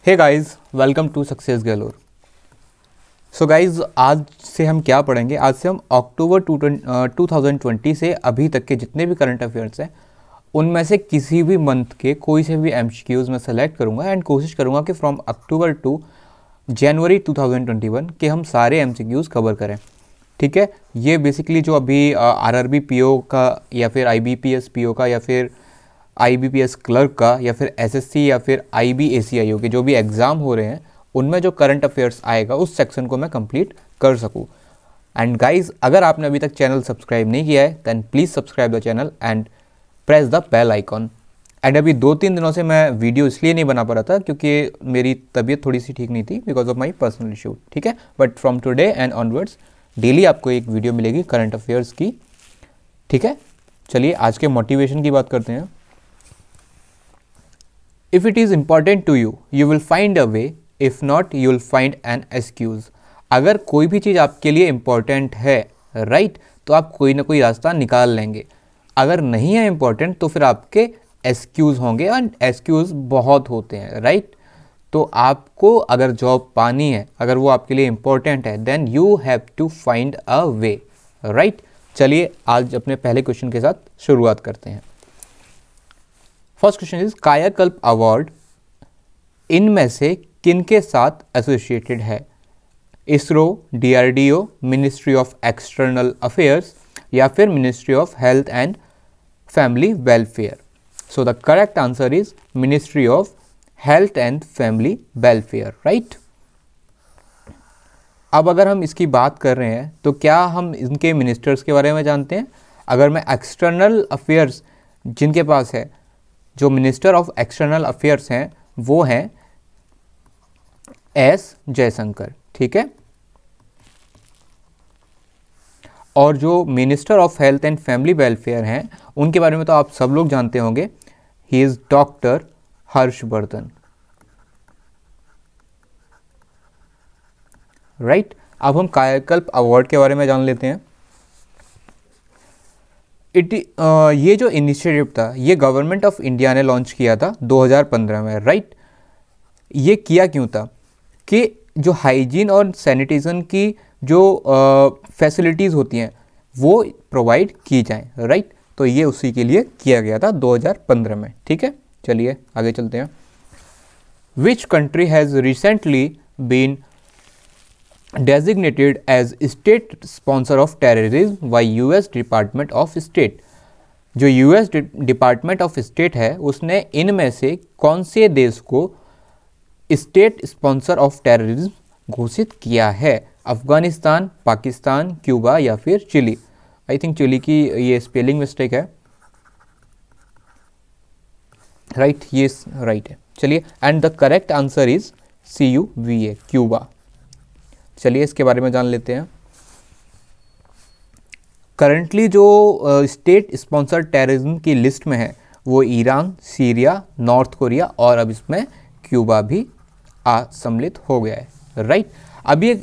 Hey guys, welcome to Success Galore. So guys, आज से हम क्या पढ़ेंगे? आज से हम अक्टूबर 2020 से अभी तक के जितने भी करंट अफेयर्स हैं उनमें से किसी भी मंथ के कोई से भी एमसीक्यूज़ मैं सेलेक्ट करूंगा एंड कोशिश करूंगा कि फ्रॉम अक्टूबर टू जनवरी 2021 के हम सारे एमसीक्यूज़ कवर करें। ठीक है, ये बेसिकली जो अभी आरआरबी पीओ का या फिर आईबीपीएस पीओ का या फिर आईबीपीएस क्लर्क का या फिर एसएससी या फिर आईबीएसीआईओ के जो भी एग्ज़ाम हो रहे हैं उनमें जो करंट अफेयर्स आएगा उस सेक्शन को मैं कंप्लीट कर सकूं। एंड गाइस, अगर आपने अभी तक चैनल सब्सक्राइब नहीं किया है then please subscribe the channel and press the bell icon. And अभी 2-3 दिनों से मैं वीडियो इसलिए नहीं बना पा रहा था क्योंकि मेरी तबीयत थोड़ी सी ठीक नहीं थी because of my personal issue. ठीक है, but from today and onwards daily आपको एक वीडियो मिलेगी करंट अफेयर्स की। ठीक है, चलिए आज के मोटिवेशन की बात करते हैं। If it is important to you, you will find a way. If not, you will find an excuse. अगर कोई भी चीज़ आपके लिए इम्पॉर्टेंट है राइट तो आप कोई ना कोई रास्ता निकाल लेंगे। अगर नहीं है इम्पॉर्टेंट तो फिर आपके एक्सक्यूज़ होंगे एंड एक्सक्यूज़ बहुत होते हैं राइट। तो आपको अगर जॉब पानी है, अगर वो आपके लिए इम्पॉर्टेंट है then you have to find a way right. चलिए आज अपने पहले क्वेश्चन के साथ शुरुआत करते हैं। फर्स्ट क्वेश्चन इज कायाकल्प अवार्ड इनमें से किनके साथ एसोसिएटेड है? ISRO, DRDO, ministry of external affairs या फिर ministry of health and family welfare. So the correct answer is ministry of health and family welfare right. अब अगर हम इसकी बात कर रहे हैं तो क्या हम इनके मिनिस्टर्स के बारे में जानते हैं? अगर मैं एक्सटर्नल अफेयर्स जिनके पास है, जो मिनिस्टर ऑफ एक्सटर्नल अफेयर्स हैं वो हैं एस जयशंकर। ठीक है, और जो minister of health and family welfare हैं उनके बारे में तो आप सब लोग जानते होंगे, he is doctor Harshvardhan right. अब हम कायाकल्प अवार्ड के बारे में जान लेते हैं। ये जो इनिशिएटिव था ये गवर्नमेंट ऑफ इंडिया ने लॉन्च किया था 2015 में राइट। ये किया क्यों था कि जो हाइजीन और सैनिटेशन की जो फैसिलिटीज़ होती हैं वो प्रोवाइड की जाएं राइट। तो ये उसी के लिए किया गया था 2015 में। ठीक है, चलिए आगे चलते हैं। Which country has recently been designated as state sponsor of terrorism by US Department of State? जो US डिपार्टमेंट ऑफ स्टेट है उसने इनमें से कौन से देश को स्टेट स्पॉन्सर ऑफ टेररिज्म घोषित किया है? अफगानिस्तान, पाकिस्तान, क्यूबा या फिर चिली। आई थिंक चिली की ये स्पेलिंग मिस्टेक है राइट, ये राइट है। चलिए, and the correct answer is CUVA, Cuba. चलिए इसके बारे में जान लेते हैं। करंटली जो स्टेट स्पॉन्सर्ड टेररिज्म की लिस्ट में है वो ईरान, सीरिया, नॉर्थ कोरिया और अब इसमें क्यूबा भी सम्मिलित हो गया है राइट। अब ये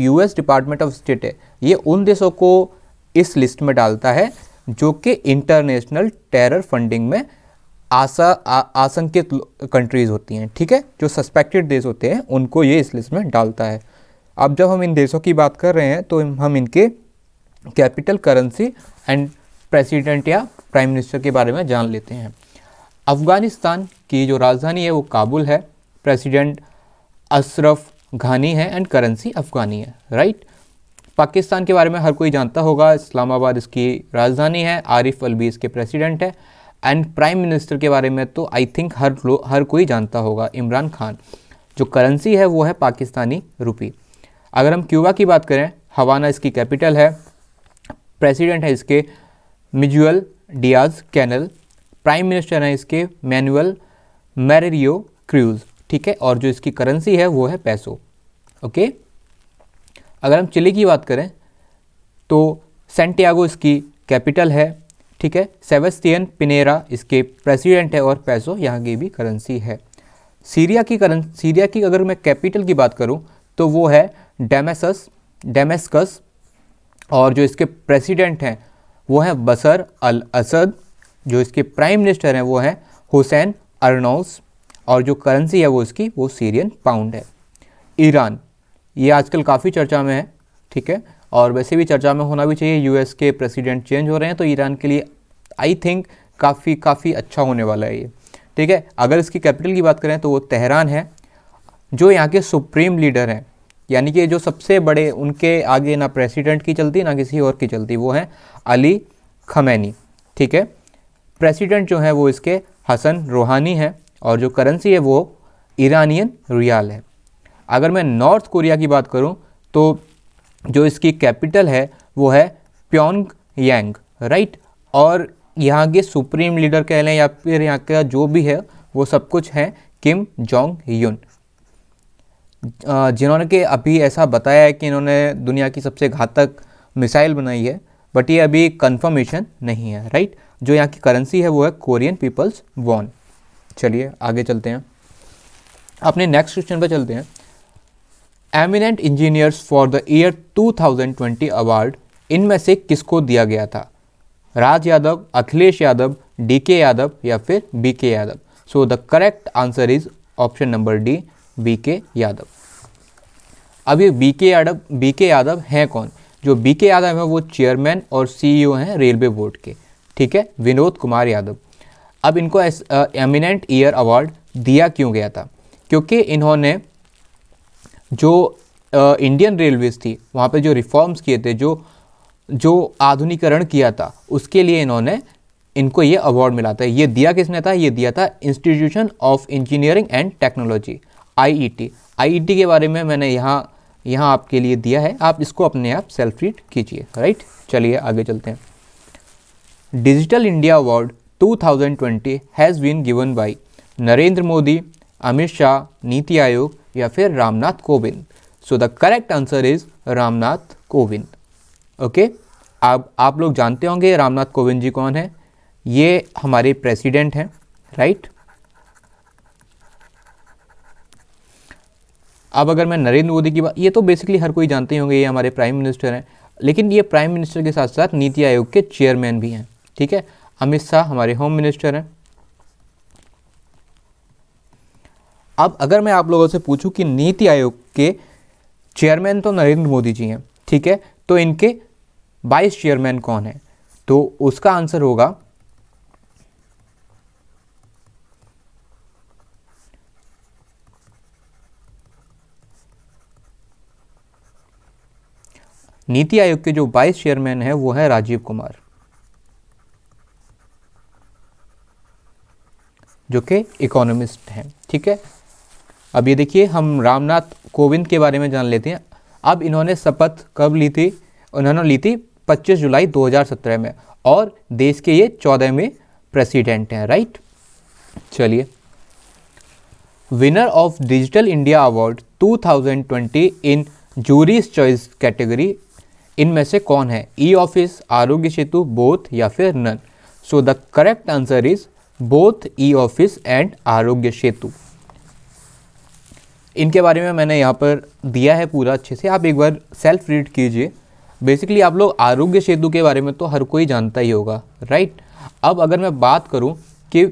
US डिपार्टमेंट ऑफ स्टेट है, ये उन देशों को इस लिस्ट में डालता है जो कि इंटरनेशनल टेरर फंडिंग में आशंकित कंट्रीज़ होती हैं। ठीक है, जो सस्पेक्टेड देश होते हैं उनको ये इस लिस्ट में डालता है। अब जब हम इन देशों की बात कर रहे हैं तो हम इनके कैपिटल, करेंसी एंड प्रेसिडेंट या प्राइम मिनिस्टर के बारे में जान लेते हैं। अफगानिस्तान की जो राजधानी है वो काबुल है, प्रेसिडेंट अशरफ घानी है एंड करेंसी अफगानी है राइट। पाकिस्तान के बारे में हर कोई जानता होगा, इस्लामाबाद इसकी राजधानी है, आरिफ अलवी इसके प्रेसिडेंट है एंड प्राइम मिनिस्टर के बारे में तो आई थिंक हर कोई जानता होगा, इमरान खान। जो करेंसी है वो है पाकिस्तानी रुपी। अगर हम क्यूबा की बात करें, हवाना इसकी कैपिटल है, प्रेसिडेंट है इसके Miguel Diaz Canel, prime minister है इसके मैनुअल मैरियो क्रूज। ठीक है, और जो इसकी करेंसी है वो है पैसो। ओके, अगर हम चिली की बात करें तो सैंटियागो इसकी कैपिटल है। ठीक है, सेबेस्टियन पिनेरा इसके प्रेसिडेंट है और पैसो यहाँ की भी करेंसी है। सीरिया की अगर मैं कैपिटल की बात करूँ तो वो है डेमेस्कस और जो इसके प्रेसिडेंट हैं वो है बशर अल असद। जो इसके प्राइम मिनिस्टर हैं वो हैं हुसैन अरनौस और जो करेंसी है वो इसकी वो सीरियन पाउंड है। ईरान, ये आजकल काफ़ी चर्चा में है, ठीक है, और वैसे भी चर्चा में होना भी चाहिए। यूएस के प्रेसिडेंट चेंज हो रहे हैं तो ईरान के लिए आई थिंक काफ़ी अच्छा होने वाला है ये, ठीक है। अगर इसकी कैपिटल की बात करें तो वो तेहरान है। जो यहाँ के सुप्रीम लीडर हैं, यानी कि जो सबसे बड़े, उनके आगे ना प्रेसिडेंट की चलती ना किसी और की चलती, वो हैं अली खमैनी, ठीक है। प्रेसिडेंट जो है वो इसके हसन रोहानी है और जो करेंसी है वो ईरानियन रियाल है। अगर मैं नॉर्थ कोरिया की बात करूं तो जो इसकी कैपिटल है वो है प्योंगयांग, राइट। और यहाँ के सुप्रीम लीडर कह लें या फिर यहाँ का जो भी है वो सब कुछ है किम जोंग यून, जिन्होंने कि अभी ऐसा बताया है कि इन्होंने दुनिया की सबसे घातक मिसाइल बनाई है, बट ये अभी कंफर्मेशन नहीं है, राइट। जो यहाँ की करेंसी है वो है कोरियन पीपल्स वॉन। चलिए आगे चलते हैं, अपने नेक्स्ट क्वेश्चन पर चलते हैं। Eminent engineers for the year 2020 award इनमें से किसको दिया गया था? राज यादव, अखिलेश यादव, डीके यादव या फिर BK Yadav? So the correct answer is option number D, BK Yadav. अब ये बीके यादव हैं कौन? जो बीके यादव है वो चेयरमैन और सीईओ हैं रेलवे बोर्ड के, ठीक है, विनोद कुमार यादव। अब इनको एमिनेंट ईयर अवार्ड दिया क्यों गया था? क्योंकि इन्होंने जो इंडियन रेलवेज थी वहाँ पे जो रिफॉर्म्स किए थे, जो आधुनिकरण किया था, उसके लिए इनको ये अवार्ड मिला था। ये दिया किसने था? ये दिया था institution of engineering and technology, IET. IET के बारे में मैंने यहाँ आपके लिए दिया है, आप इसको अपने आप सेल्फ रीड कीजिए, राइट। चलिए आगे चलते हैं। Digital India award 2020 has been given by Narendra Modi, Amit Shah, Niti Aayog या फिर Ramnath Kovind? So the correct answer is Ramnath Kovind, okay. अब आप लोग जानते होंगे रामनाथ कोविंद जी कौन है? ये हमारे प्रेसिडेंट हैं, राइट। अब अगर मैं नरेंद्र मोदी की बात, ये तो बेसिकली हर कोई जानते ही होंगे, ये हमारे प्राइम मिनिस्टर हैं, लेकिन ये प्राइम मिनिस्टर के साथ साथ नीति आयोग के चेयरमैन भी हैं, ठीक है। अमित शाह हमारे होम मिनिस्टर हैं। अब अगर मैं आप लोगों से पूछूं कि नीति आयोग के चेयरमैन तो नरेंद्र मोदी जी हैं, ठीक है, तो इनके वाइस चेयरमैन कौन है? तो उसका आंसर होगा नीति आयोग के जो वाइस चेयरमैन है वो है राजीव कुमार, जो कि इकोनॉमिस्ट हैं, ठीक है। अब ये देखिए, हम रामनाथ कोविंद के बारे में जान लेते हैं। अब इन्होंने शपथ कब ली थी? उन्होंने ली थी 25 जुलाई 2017 में, और देश के ये 14वें प्रेसिडेंट हैं, राइट। चलिए, winner of digital India award 2020 in juries choice category इनमें से कौन है? E office, Aarogya Setu, both या फिर none? So the correct answer is both e office and Aarogya Setu. इनके बारे में मैंने यहाँ पर दिया है पूरा अच्छे से, आप एक बार सेल्फ रीड कीजिए। बेसिकली आप लोग आरोग्य सेतु के बारे में तो हर कोई जानता ही होगा, राइट। अब अगर मैं बात करूँ कि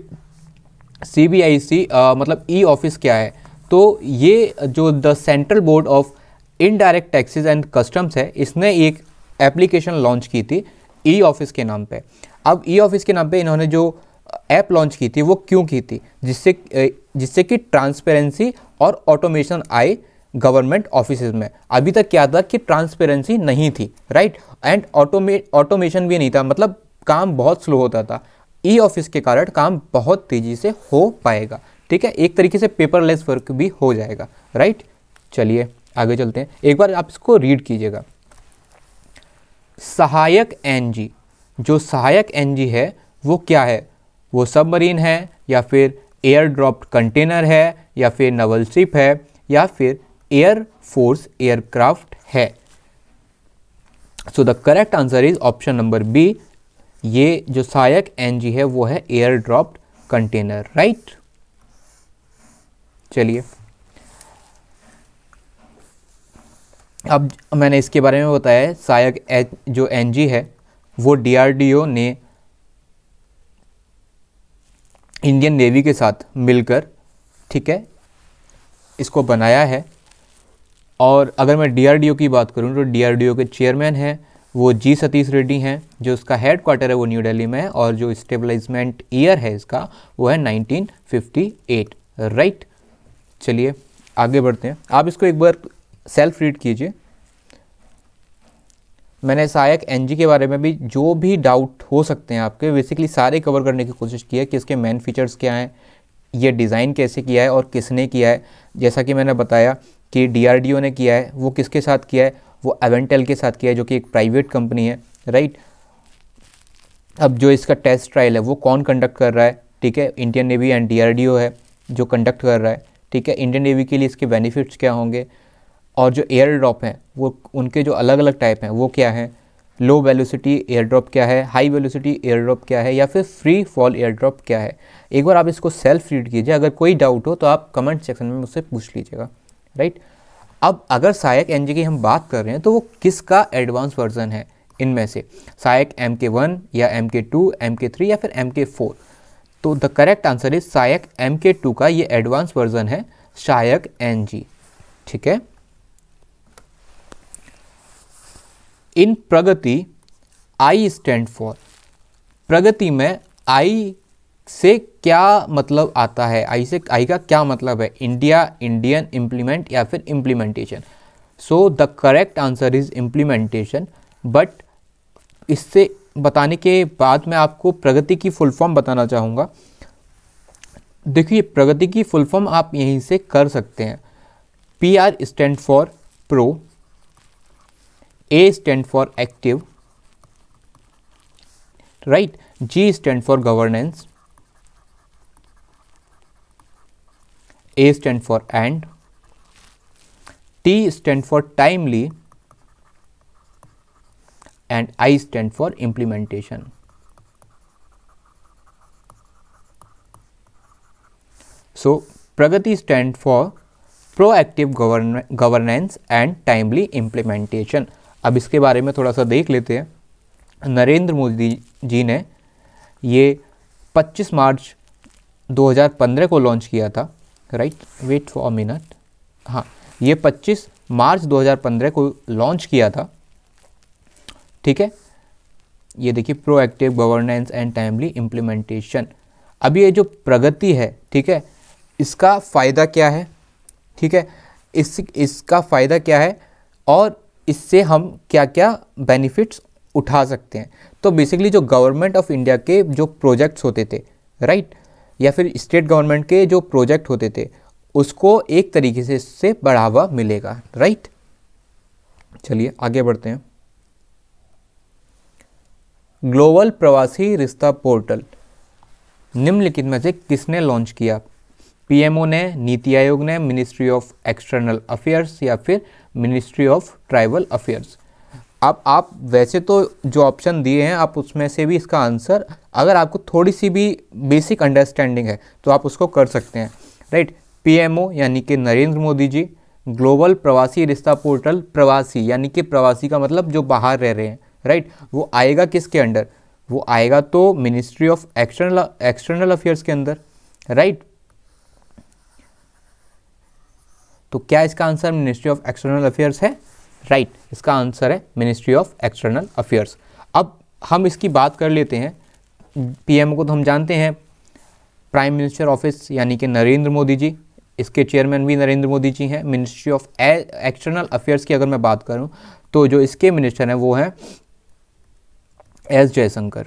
CBIC मतलब ई ऑफिस क्या है, तो ये जो the central board of indirect taxes and customs है, इसने एक एप्लीकेशन लॉन्च की थी ई ऑफिस के नाम पे। अब ई ऑफिस के नाम पे इन्होंने जो ऐप लॉन्च की थी वो क्यों की थी? जिससे कि ट्रांसपेरेंसी और ऑटोमेशन आए गवर्नमेंट ऑफिसेज में। अभी तक क्या था कि ट्रांसपेरेंसी नहीं थी, राइट, एंड ऑटोमेशन भी नहीं था, मतलब काम बहुत स्लो होता था। ई ऑफिस के कारण काम बहुत तेज़ी से हो पाएगा, ठीक है, एक तरीके से पेपरलेस वर्क भी हो जाएगा, राइट। चलिए आगे चलते हैं, एक बार आप इसको रीड कीजिएगा। सहायक एनजी, जो सहायक एनजी है वो क्या है? वो सबमरीन है या फिर एयर ड्रॉप्ड कंटेनर है या फिर नवल शिप है या फिर एयर फोर्स एयरक्राफ्ट है? So the correct answer is option number B, ये जो सहायक एनजी है वो है एयर ड्रॉप्ड कंटेनर, राइट। चलिए, अब मैंने इसके बारे में बताया है, सहायक जो एनजी है वो DRDO ने इंडियन नेवी के साथ मिलकर ठीक है, इसको बनाया है। और अगर मैं DRDO की बात करूं तो DRDO के चेयरमैन हैं वो जी सतीश रेड्डी हैं, जो इसका हेड क्वार्टर है वो न्यू दिल्ली में है, और जो स्टेबलाइजमेंट ईयर है इसका वो है 1958, राइट। चलिए आगे बढ़ते हैं। आप इसको एक बार सेल्फ रीड कीजिए। मैंने सहायक एनजी के बारे में भी जो भी डाउट हो सकते हैं आपके, बेसिकली सारे कवर करने की कोशिश की है कि इसके मेन फीचर्स क्या हैं, ये डिज़ाइन कैसे किया है और किसने किया है। जैसा कि मैंने बताया कि DRDO ने किया है, वो किसके साथ किया है, वो एवेंटेल के साथ किया है जो कि एक प्राइवेट कंपनी है, राइट। अब जो इसका टेस्ट ट्रायल है वो कौन कंडक्ट कर रहा है, ठीक है, इंडियन नेवी एंड DRDO है जो कंडक्ट कर रहा है, ठीक है। इंडियन नेवी के लिए इसके बेनिफिट्स क्या होंगे, और जो एयर ड्रॉप हैं वो उनके जो अलग अलग टाइप हैं वो क्या है, लो वेलोसिटी एयर ड्रॉप क्या है, हाई वेलोसिटी एयर ड्रॉप क्या है, या फिर फ्री फॉल एयर ड्रॉप क्या है। एक बार आप इसको सेल्फ रीड कीजिए, अगर कोई डाउट हो तो आप कमेंट सेक्शन में मुझसे पूछ लीजिएगा, राइट। अब अगर सहायक एनजी की हम बात कर रहे हैं तो वो किसका एडवांस वर्जन है इनमें से, सहायक MK1 या MK2, MK3 या फिर MK4। तो द करेक्ट आंसर इज सहायक MK2 का ये एडवांस वर्जन है सहायक एनजी, ठीक है। इन प्रगति आई स्टैंड फॉर, प्रगति में आई से क्या मतलब आता है, आई का क्या मतलब है, इंडिया, इंडियन, इम्प्लीमेंट या फिर implementation. So the correct answer is implementation. But इससे बताने के बाद मैं आपको प्रगति की फुल फॉर्म बताना चाहूँगा। देखिए प्रगति की फुल फॉर्म आप यहीं से कर सकते हैं। PR stand for pro, A stand for active, right, G stand for governance, A stand for and, T stand for timely, and I stand for implementation. So Pragati stand for proactive governance and timely implementation. अब इसके बारे में थोड़ा सा देख लेते हैं। नरेंद्र मोदी जी ने ये 25 मार्च 2015 को लॉन्च किया था, right, wait for a minute, हाँ, ये 25 मार्च 2015 को लॉन्च किया था, ठीक है। ये देखिए proactive governance and timely implementation. अब ये जो प्रगति है, ठीक है, इसका फ़ायदा क्या है, ठीक है, इसका फ़ायदा क्या है और इससे हम क्या क्या बेनिफिट्स उठा सकते हैं। तो बेसिकली जो गवर्नमेंट ऑफ इंडिया के जो प्रोजेक्ट्स होते थे, राइट, या फिर स्टेट गवर्नमेंट के जो प्रोजेक्ट होते थे उसको एक तरीके से इससे बढ़ावा मिलेगा, राइट। चलिए आगे बढ़ते हैं। ग्लोबल प्रवासी रिश्ता पोर्टल निम्नलिखित में से किसने लॉन्च किया, PMO ने, नीति आयोग ने, मिनिस्ट्री ऑफ एक्सटर्नल अफेयर्स या फिर मिनिस्ट्री ऑफ ट्राइबल अफेयर्स। अब आप वैसे तो जो ऑप्शन दिए हैं आप उसमें से भी इसका आंसर, अगर आपको थोड़ी सी भी बेसिक अंडरस्टैंडिंग है तो आप उसको कर सकते हैं, राइट। PMO यानी कि नरेंद्र मोदी जी, ग्लोबल प्रवासी रिश्ता पोर्टल, प्रवासी यानी कि प्रवासी का मतलब जो बाहर रह रहे हैं, राइट, वो आएगा किसके अंडर, वो आएगा तो मिनिस्ट्री ऑफ एक्सटर्नल अफेयर्स के अंदर, राइट। तो क्या इसका answer ministry of external affairs है, राइट, इसका आंसर है मिनिस्ट्री ऑफ एक्सटर्नल अफेयर्स। अब हम इसकी बात कर लेते हैं। PMO को तो हम जानते हैं, प्राइम मिनिस्टर ऑफिस यानी कि नरेंद्र मोदी जी, इसके चेयरमैन भी नरेंद्र मोदी जी हैं। मिनिस्ट्री ऑफ एक्सटर्नल अफेयर्स की अगर मैं बात करूं तो जो इसके मिनिस्टर हैं वो हैं S जयशंकर,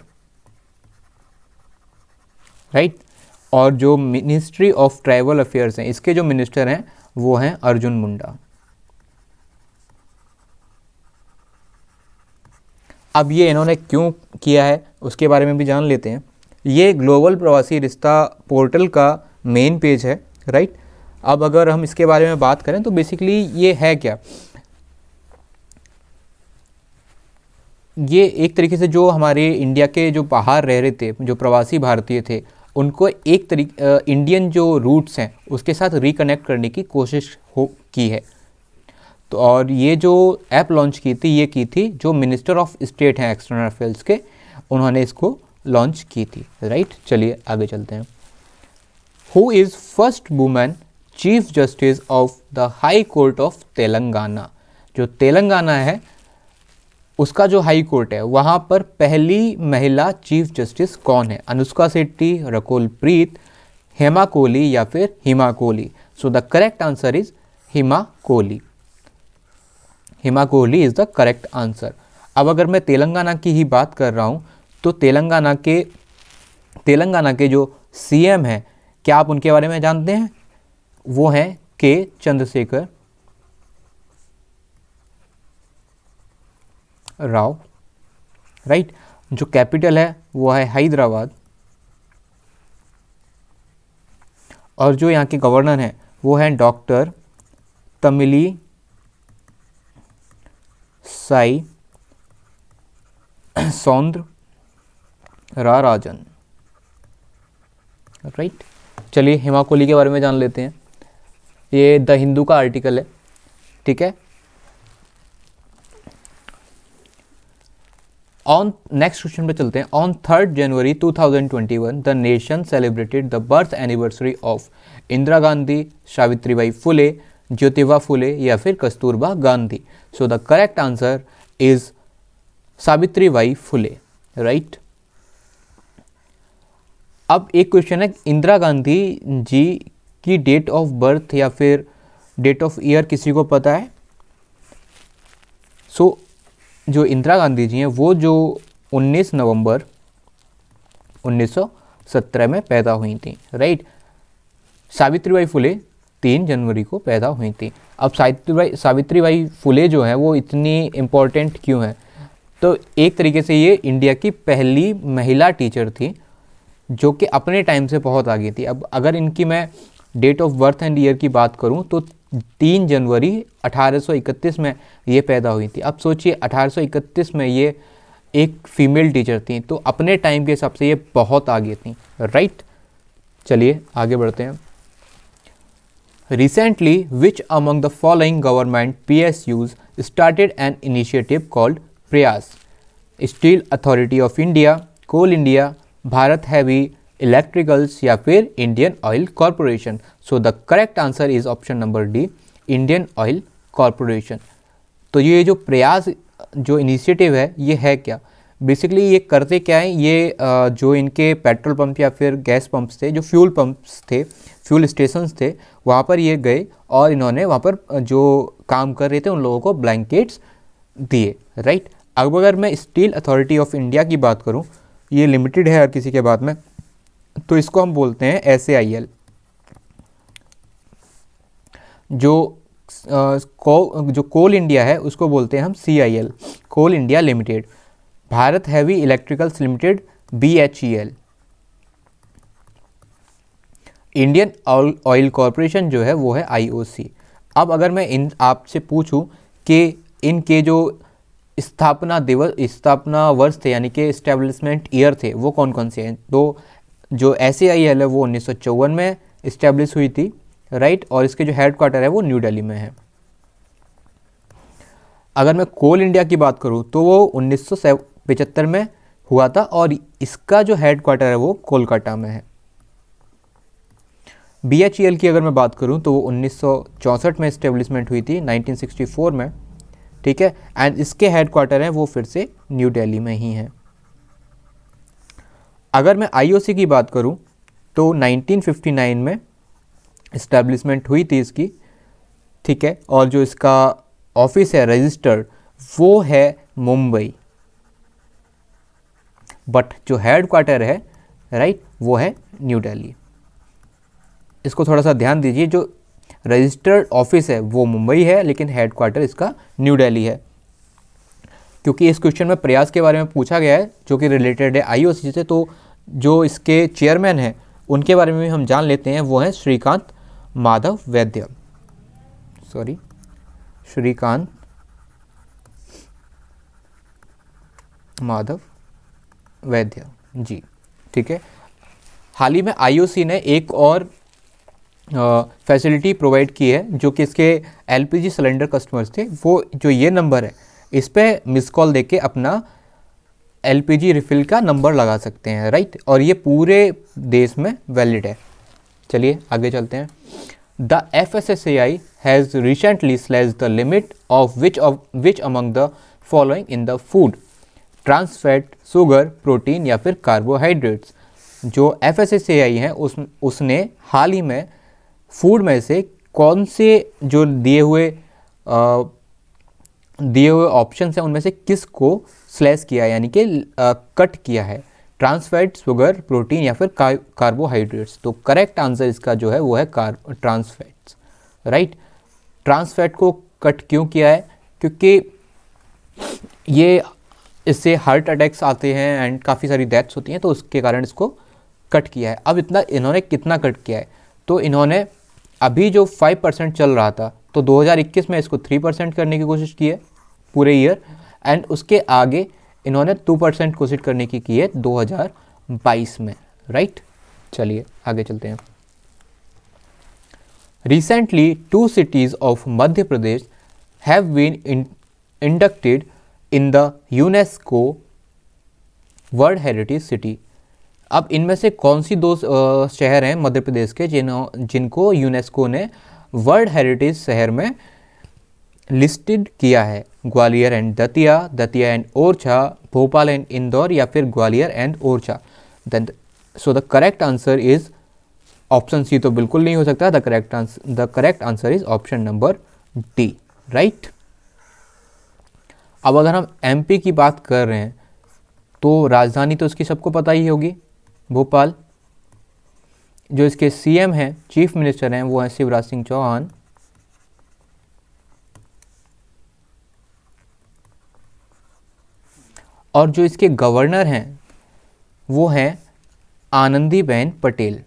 राइट। और जो मिनिस्ट्री ऑफ ट्राइबल अफेयर्स हैं इसके जो मिनिस्टर हैं वो हैं अर्जुन मुंडा। अब ये इन्होंने क्यों किया है उसके बारे में भी जान लेते हैं। ये ग्लोबल प्रवासी रिश्ता पोर्टल का मेन पेज है, राइट। अब अगर हम इसके बारे में बात करें तो बेसिकली ये है क्या, ये एक तरीके से जो हमारे इंडिया के जो बाहर रह रहे थे, जो प्रवासी भारतीय थे, उनको एक इंडियन जो रूट्स हैं उसके साथ रिकनेक्ट करने की कोशिश की है। तो और ये जो ऐप लॉन्च की थी ये की थी जो मिनिस्टर ऑफ स्टेट हैं एक्सटर्नल अफेयर्स के, उन्होंने इसको लॉन्च की थी, राइट। चलिए आगे चलते हैं। Who is first women chief justice of the high court of Telangana. जो तेलंगाना है उसका जो हाई कोर्ट है वहाँ पर पहली महिला चीफ जस्टिस कौन है? अनुष्का शेट्टी, रकुल प्रीत, हेमा कोहली या फिर Hima Kohli. So the correct answer is Hima Kohli. Hima Kohli is the correct answer. अब अगर मैं तेलंगाना की ही बात कर रहा हूँ तो तेलंगाना के जो सीएम हैं, क्या आप उनके बारे में जानते हैं? वो हैं के चंद्रशेखर राव, राइट। जो कैपिटल है वो है हैदराबाद, और जो यहाँ के गवर्नर हैं वो हैं डॉक्टर तमिली साई सौंदरराजन, राइट। चलिए हेमा कोहली के बारे में जान लेते हैं। ये द हिंदू का आर्टिकल है, ठीक है। ऑन नेक्स्ट क्वेश्चन पे चलते हैं। On 3 January 2021 the nation celebrated the birth anniversary of Indira Gandhi, Savitribai Phule, Jyotiba Phule या फिर Kasturba Gandhi. So the correct answer is Savitribai Phule, right. अब एक क्वेश्चन है, इंदिरा गांधी जी की डेट ऑफ बर्थ या फिर डेट ऑफ ईयर किसी को पता है? सो जो इंदिरा गांधी जी हैं वो जो 19 नवंबर 1917 में पैदा हुई थी, राइट। सावित्रीबाई फुले 3 जनवरी को पैदा हुई थी। अब सावित्रीबाई फुले जो है वो इतनी इम्पोर्टेंट क्यों है? तो एक तरीके से ये इंडिया की पहली महिला टीचर थी जो कि अपने टाइम से बहुत आगे थी। अब अगर इनकी मैं date of birth and year की बात करूं तो 3 जनवरी 1831 में ये पैदा हुई थी। अब सोचिए 1831 में ये एक फीमेल टीचर थी, तो अपने टाइम के हिसाब से ये बहुत आगे थी, राइट। चलिए आगे बढ़ते हैं। Recently which among the following government PSUs started an initiative called Prayas? Steel authority of India, coal India, Bharat heavy electricals या फिर Indian oil corporation. So the correct answer is option number D, Indian oil corporation. तो ये जो प्रयास जो initiative है ये है क्या? बेसिकली ये करते क्या है, ये जो इनके पेट्रोल पंप या फिर गैस पंप्स थे, जो फ्यूल पंप्स थे, फ्यूल स्टेशंस थे, वहाँ पर ये गए और इन्होंने वहाँ पर जो काम कर रहे थे उन लोगों को ब्लैंकेट्स दिए, राइट। अब अगर मैं स्टील अथॉरिटी ऑफ इंडिया की बात करूँ, ये लिमिटेड है हर किसी के बाद में, तो इसको हम बोलते हैं SAIL। जो कोल इंडिया है उसको बोलते हैं हम CIL, coal India limited. Bharat heavy electricals limited BHEL। Indian oil corporation जो है वो है IOC। अब अगर मैं आपसे पूछूं कि इनके जो स्थापना वर्ष थे यानी कि इस्टेब्लिशमेंट ईयर थे वो कौन कौन से हैं, तो जो SAIL है वो 1954 में इस्टेब्लिश हुई थी, राइट। और इसके जो हेड क्वार्टर है वो न्यू दिल्ली में है। अगर मैं कोल इंडिया की बात करूं तो वो 1975 में हुआ था और इसका जो हेड क्वार्टर है वो कोलकाता में है। BHEL की अगर मैं बात करूं तो वो 1964 में इस्टेब्लिशमेंट हुई थी, 1964 में, ठीक है। एंड इसके हेड क्वार्टर हैं वो फिर से न्यू दिल्ली में ही है। अगर मैं IOC की बात करूं तो 1959 में इस्टेब्लिशमेंट हुई थी इसकी, ठीक है। और जो इसका ऑफिस है रजिस्टर्ड वो है मुंबई, बट जो हेड क्वार्टर है, राइट, वो है न्यू दिल्ली। इसको थोड़ा सा ध्यान दीजिए, जो रजिस्टर्ड ऑफिस है वो मुंबई है लेकिन हेड क्वार्टर इसका न्यू दिल्ली है, क्योंकि इस क्वेश्चन में प्रयास के बारे में पूछा गया है जो कि रिलेटेड है IOC से। तो जो इसके चेयरमैन हैं उनके बारे में भी हम जान लेते हैं, वो हैं श्रीकांत माधव वैद्य, श्रीकांत माधव वैद्य जी, ठीक है। हाल ही में IOC ने एक और फैसिलिटी प्रोवाइड की है जो कि इसके LPG सिलेंडर कस्टमर्स थे, वो जो ये नंबर है इस पर मिस कॉल देके अपना LPG रिफिल का नंबर लगा सकते हैं, राइट। और ये पूरे देश में वैलिड है, चलिए आगे चलते हैं। The FSSAI has recently slash the limit of which among the following in the food, trans fat, sugar, protein या फिर कार्बोहाइड्रेट्स। जो FSSAI है उसने हाल ही में फूड में से कौन से जो दिए हुए ऑप्शंस हैं उनमें से किस को स्लैश किया है, यानी कि कट किया है, ट्रांस फैट, शुगर, प्रोटीन या फिर कार्बोहाइड्रेट्स। तो करेक्ट आंसर इसका जो है वो है trans fats, right. Trans fat को कट क्यों किया है? क्योंकि ये इससे हार्ट अटैक्स आते हैं एंड काफ़ी सारी डेथ्स होती हैं, तो उसके कारण इसको कट किया है। अब इन्होंने कितना कट किया है? तो इन्होंने अभी जो 5% चल रहा था, तो 2021 में इसको 3% करने की कोशिश की है पूरे ईयर, एंड उसके आगे इन्होंने 2% कोशिश करने की है 2022 में, राइट। चलिए आगे चलते हैं। Recently 2 cities of Madhya Pradesh have been inducted in the UNESCO world heritage city. अब इनमें से कौन सी 2 शहर हैं मध्य प्रदेश के जिनको यूनेस्को ने वर्ल्ड हेरिटेज शहर में लिस्टेड किया है? Gwalior and Datia, Datia and Orchha, Bhopal and Indore या फिर Gwalior and Orchha. Then so the correct answer is option C तो बिल्कुल नहीं हो सकता। The correct answer is option number D, right. अब अगर हम MP की बात कर रहे हैं तो राजधानी तो इसकी सबको पता ही होगी, भोपाल। जो इसके CM हैं, चीफ मिनिस्टर हैं, वो हैं शिवराज सिंह चौहान। और जो इसके गवर्नर हैं वो हैं आनंदीबेन पटेल।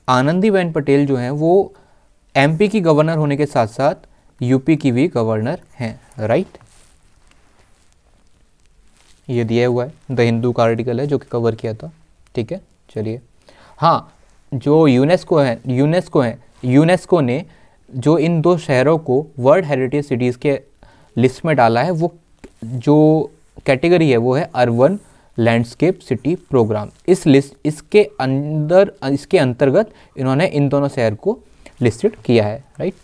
आनंदीबेन पटेल जो हैं वो MP की गवर्नर होने के साथ साथ UP की भी गवर्नर हैं, राइट। ये दिया हुआ है, द हिंदू का आर्टिकल है जो कि कवर किया था, ठीक है। चलिए, हाँ, जो यूनेस्को ने जो इन 2 शहरों को वर्ल्ड हेरिटेज सिटीज़ के लिस्ट में डाला है, वो जो कैटेगरी है वो है अर्बन लैंडस्केप सिटी प्रोग्राम। इसके अंतर्गत इन्होंने इन दोनों शहर को लिस्टेड किया है, राइट।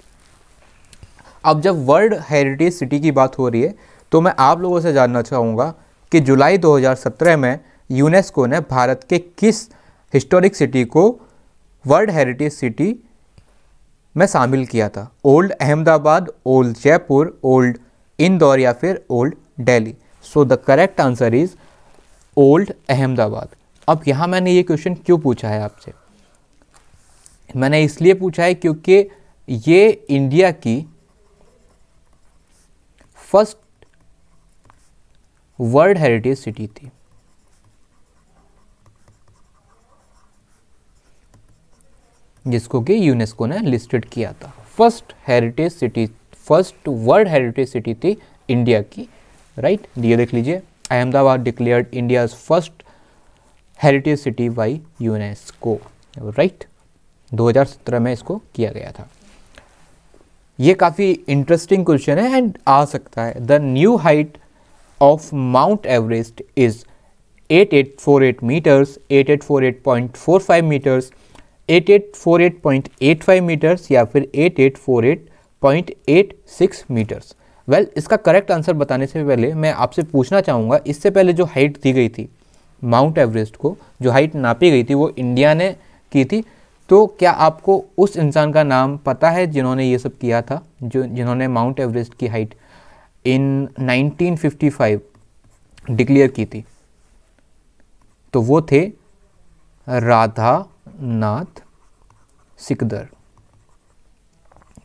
अब जब वर्ल्ड हेरिटेज सिटी की बात हो रही है तो मैं आप लोगों से जानना चाहूँगा कि जुलाई 2017 में यूनेस्को ने भारत के किस हिस्टोरिक सिटी को वर्ल्ड हेरिटेज सिटी में शामिल किया था? Old Ahmedabad, old Jaipur, old Indore या फिर old Delhi. So the correct answer is old Ahmedabad. अब यहाँ मैंने ये क्वेश्चन क्यों पूछा है आपसे? मैंने इसलिए पूछा है क्योंकि ये इंडिया की फर्स्ट वर्ल्ड हेरिटेज सिटी थी। जिसको कि यूनेस्को ने लिस्टेड किया था। फर्स्ट वर्ल्ड हेरिटेज सिटी थी इंडिया की, राइट। ये देख लीजिए, Ahmedabad declared India's first heritage city by UNESCO, right. 2017 में इसको किया गया था। ये काफ़ी इंटरेस्टिंग क्वेश्चन है एंड आ सकता है। The new height of Mount Everest is 8848 meters, 8848.45 meters, 8848.85 meters या फिर 8848.86 मीटर्स। वेल, इसका करेक्ट आंसर बताने से पहले मैं आपसे पूछना चाहूँगा, इससे पहले जो हाइट दी गई थी माउंट एवरेस्ट को, जो हाइट नापी गई थी वो इंडिया ने की थी। तो क्या आपको उस इंसान का नाम पता है जिन्होंने ये सब किया था, जिन्होंने माउंट एवरेस्ट की हाइट इन 1955 डिक्लेयर की थी? तो वो थे राधानाथ सिकदर,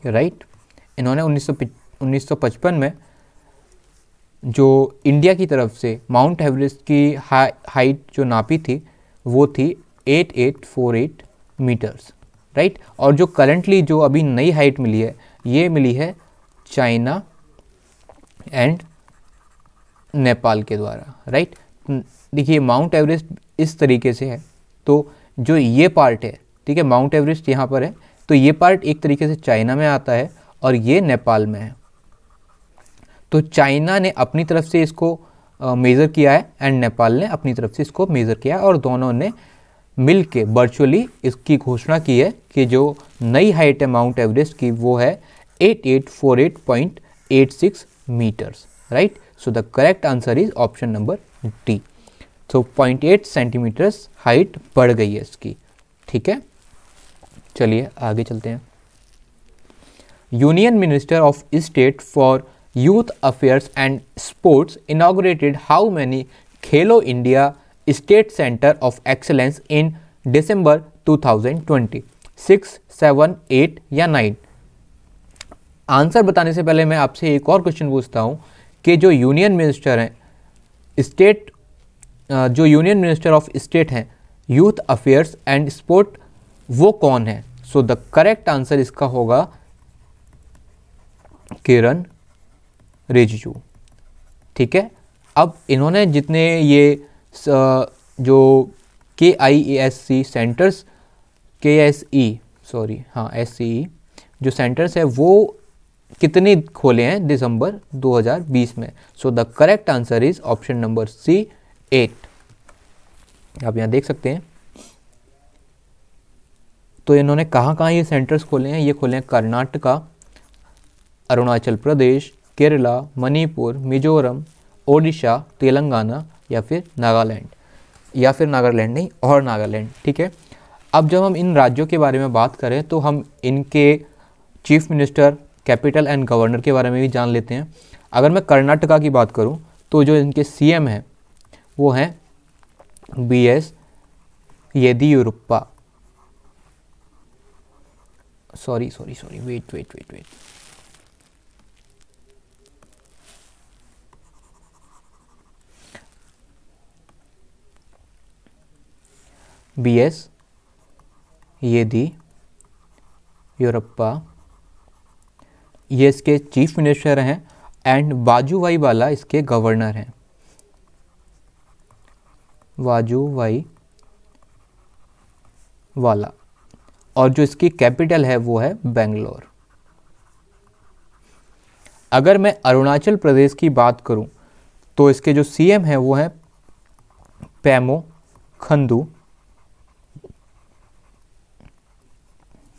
राइट। इन्होंने 1955 में जो इंडिया की तरफ से माउंट एवरेस्ट की हाइट जो नापी थी वो थी 8848 मीटर्स, राइट। और जो करंटली जो अभी नई हाइट मिली है, ये मिली है चाइना एंड नेपाल के द्वारा, राइट। देखिए, माउंट एवरेस्ट इस तरीके से है, तो जो ये पार्ट है, ठीक है, माउंट एवरेस्ट यहाँ पर है, तो ये पार्ट एक तरीके से चाइना में आता है और ये नेपाल में है। तो चाइना ने अपनी तरफ से इसको मेज़र किया है एंड नेपाल ने अपनी तरफ से इसको मेज़र किया है और दोनों ने मिल के वर्चुअली इसकी घोषणा की है कि जो नई हाइट है माउंट एवरेस्ट की वो है 8848.86 meters, right. So the correct answer is option number D. तो 0.8 सेंटीमीटर्स हाइट बढ़ गई है इसकी, ठीक है। चलिए आगे चलते हैं। Union minister of state for youth affairs and sports inaugurated how many Khelo India state centre of excellence in December 2020? 6, 7, 8 या 9? आंसर बताने से पहले मैं आपसे एक और क्वेश्चन पूछता हूं कि जो यूनियन मिनिस्टर हैं स्टेट, जो यूनियन मिनिस्टर ऑफ स्टेट हैं यूथ अफेयर्स एंड स्पोर्ट, वो कौन है? सो द करेक्ट आंसर इसका होगा किरण रिजिजू, ठीक है। अब इन्होंने जितने ये जो KISC सेंटर्स, SCE जो सेंटर्स है वो कितने खोले हैं दिसंबर 2020 में? So the correct answer is option number C, 8। आप यहाँ देख सकते हैं। तो इन्होंने कहाँ ये सेंटर्स खोले हैं? ये खोले हैं कर्नाटका, अरुणाचल प्रदेश, केरला, मणिपुर, मिजोरम, ओडिशा, तेलंगाना या फिर नागालैंड, नहीं और नागालैंड, ठीक है। अब जब हम इन राज्यों के बारे में बात करें तो हम इनके chief minister, capital and governor के बारे में भी जान लेते हैं। अगर मैं कर्नाटका की बात करूं तो जो इनके CM हैं वो हैं BS Yediyurappa, sorry wait BS Yediyurappa, ये इसके चीफ मिनिस्टर हैं एंड वाजूभाई वाला इसके गवर्नर हैं। वाजूभाई वाला, और जो इसकी कैपिटल है वो है बेंगलोर। अगर मैं अरुणाचल प्रदेश की बात करूं तो इसके जो CM है वो है पेमो खंडू,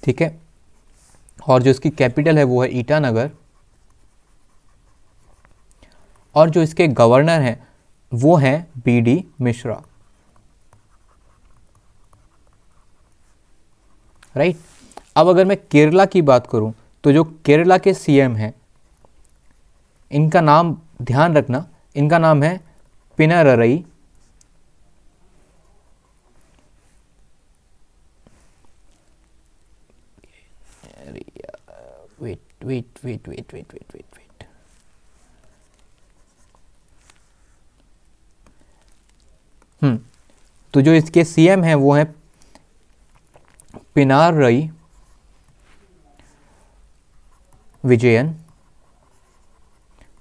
ठीक है। और जो इसकी कैपिटल है वो है ईटानगर, और जो इसके गवर्नर हैं वो हैं BD मिश्रा, राइट। अब अगर मैं केरला की बात करूं तो जो केरला के CM हैं इनका नाम ध्यान रखना, इनका नाम है पिनारई वेट। तो जो इसके CM हैं वो हैं पिनारई विजयन,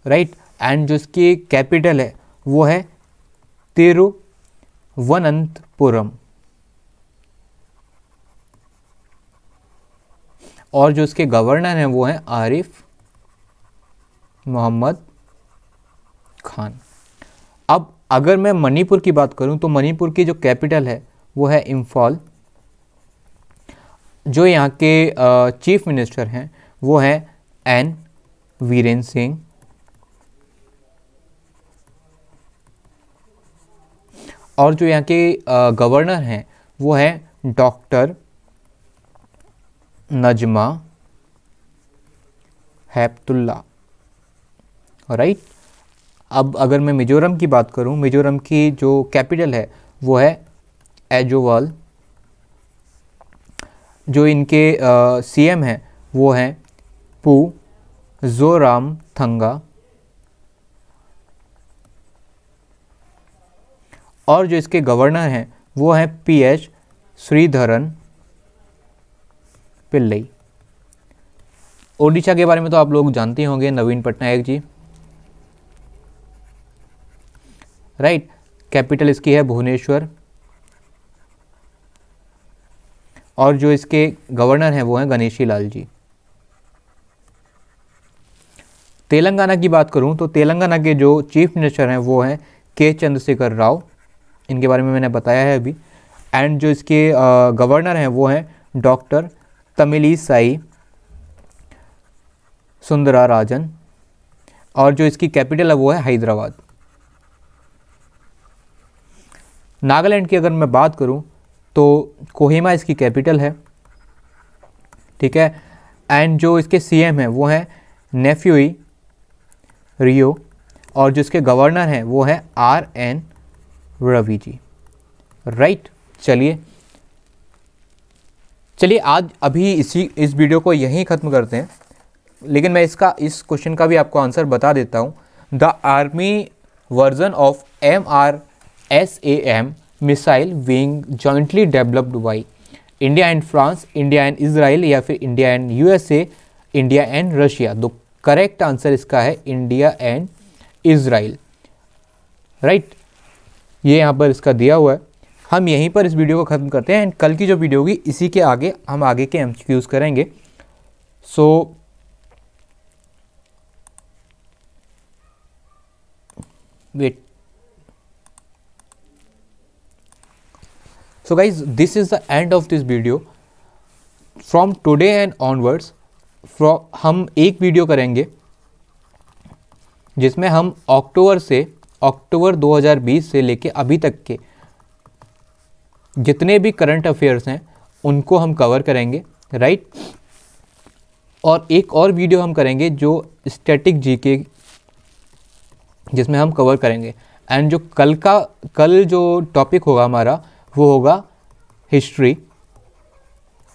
राइट। एंड जो इसकी कैपिटल है वो है तिरुवनंतपुरम, और जो इसके गवर्नर हैं वो हैं आरिफ मोहम्मद खान। अब अगर मैं मणिपुर की बात करूं तो मणिपुर की जो कैपिटल है वो है इम्फाल, जो यहाँ के चीफ मिनिस्टर हैं वो हैं एन वीरेन सिंह, और जो यहाँ के गवर्नर हैं वो हैं डॉक्टर नजमा हेपतुल्ला, राइट। अब अगर मैं मिजोरम की बात करूं, मिजोरम की जो कैपिटल है वो है एजोवाल, जो इनके CM हैं वो हैं पू जोराम थंगा, और जो इसके गवर्नर हैं वो हैं PH श्रीधरन पिल्लई। ओडिशा के बारे में तो आप लोग जानते होंगे, नवीन पटनायक जी, राइट। कैपिटल इसकी है भुवनेश्वर, और जो इसके गवर्नर हैं वो हैं गणेशी लाल जी। तेलंगाना की बात करूं तो तेलंगाना के जो चीफ मिनिस्टर हैं वो हैं के चंद्रशेखर राव, इनके बारे में मैंने बताया है अभी। एंड जो इसके गवर्नर हैं वो हैं डॉक्टर तमिलिसाई सुंदराराजन, और जो इसकी कैपिटल है वो है हैदराबाद। नागालैंड की अगर मैं बात करूं तो कोहिमा इसकी कैपिटल है, ठीक है। एंड जो इसके सीएम हैं वो हैं नेफ्यूई रियो, और जो इसके गवर्नर हैं वो हैं RN रवि जी, राइट। चलिए आज अभी इस वीडियो को यहीं ख़त्म करते हैं, लेकिन मैं इस क्वेश्चन का भी आपको आंसर बता देता हूँ। The army version of MRSAM missile being jointly developed by India and France, India and Israel, या फिर India and USA, India and Russia. तो करेक्ट आंसर इसका है इंडिया एंड इसराइल, राइट। ये यहाँ पर इसका दिया हुआ है। हम यहीं पर इस वीडियो को ख़त्म करते हैं, एंड कल की जो वीडियो होगी इसी के आगे हम आगे के MCQs करेंगे। सो wait, so guys, this is the end of this video. From today and onwards हम एक वीडियो करेंगे जिसमें हम अक्टूबर 2020 से लेके अभी तक के जितने भी करंट अफेयर्स हैं उनको हम कवर करेंगे, राइट। और एक और वीडियो हम करेंगे जो स्टैटिक जीके, जिसमें हम कवर करेंगे। एंड जो कल जो टॉपिक होगा हमारा वो होगा हिस्ट्री,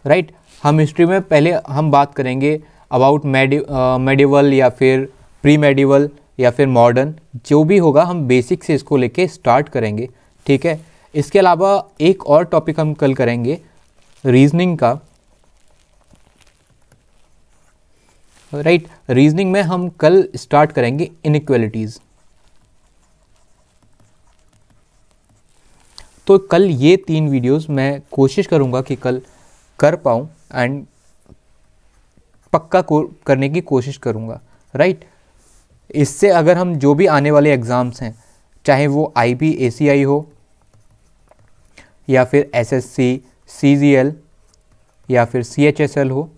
राइट। हम हिस्ट्री में पहले हम बात करेंगे अबाउट मेडिवल या फिर प्री मेडिवल या फिर मॉडर्न, जो भी होगा हम बेसिक से इसको लेके स्टार्ट करेंगे, ठीक है। इसके अलावा एक और टॉपिक हम कल करेंगे रीजनिंग का, राइट। रीजनिंग में हम कल स्टार्ट करेंगे इनइक्वालिटीज़। तो कल ये 3 वीडियोस मैं कोशिश करूँगा कि कल कर पाऊँ, एंड पक्का करने की कोशिश करूँगा, राइट। इससे अगर हम जो भी आने वाले एग्ज़ाम्स हैं, चाहे वो IB ACI हो या फिर SSC CGL या फिर CHSL हो,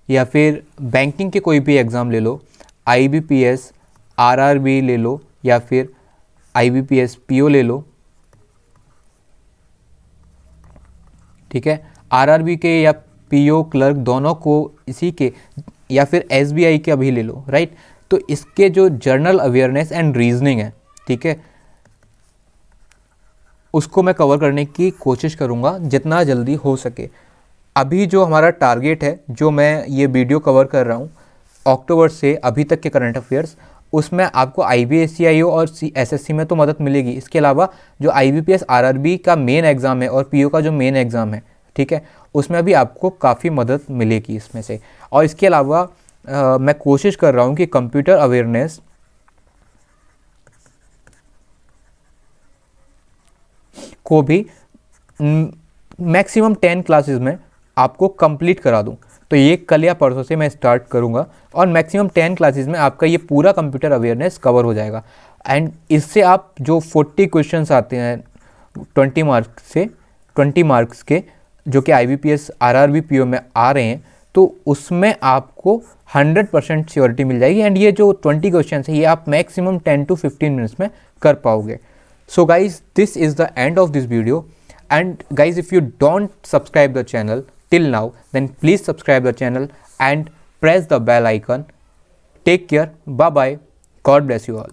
या फिर बैंकिंग के कोई भी एग्ज़ाम ले लो, IBPS RRB ले लो, या फिर IBPS PO ले लो, ठीक है। RRB के या PO क्लर्क दोनों को इसी के, या फिर SBI के अभी ले लो, राइट। तो इसके जो जर्नल अवेयरनेस एंड रीजनिंग है, ठीक है, उसको मैं कवर करने की कोशिश करूँगा जितना जल्दी हो सके। अभी जो हमारा टारगेट है, जो मैं ये वीडियो कवर कर रहा हूँ अक्टूबर से अभी तक के करंट अफेयर्स, उसमें आपको IB ACI और SSC में तो मदद मिलेगी। इसके अलावा जो IBPS RRB का मेन एग्ज़ाम है और PO का जो मेन एग्ज़ाम है, ठीक है, उसमें भी आपको काफ़ी मदद मिलेगी इसमें से। और इसके अलावा मैं कोशिश कर रहा हूँ कि कंप्यूटर अवेयरनेस को भी मैक्सिमम 10 क्लासेस में आपको कंप्लीट करा दूँ। तो ये कल या परसों से मैं स्टार्ट करूँगा, और मैक्सिमम 10 क्लासेस में आपका ये पूरा कंप्यूटर अवेयरनेस कवर हो जाएगा। एंड इससे आप जो 40 क्वेश्चंस आते हैं 20 मार्क्स के, जो कि IBPS RRB PO में आ रहे हैं, तो उसमें आपको 100% श्योरिटी मिल जाएगी। एंड ये जो 20 क्वेश्चन है ये आप मैक्सिमम 10 to 15 मिनट्स में कर पाओगे। So guys, this is the end of this video. And guys, if you don't subscribe the channel till now, then please subscribe the channel and press the bell icon. Take care. Bye bye. God bless you all.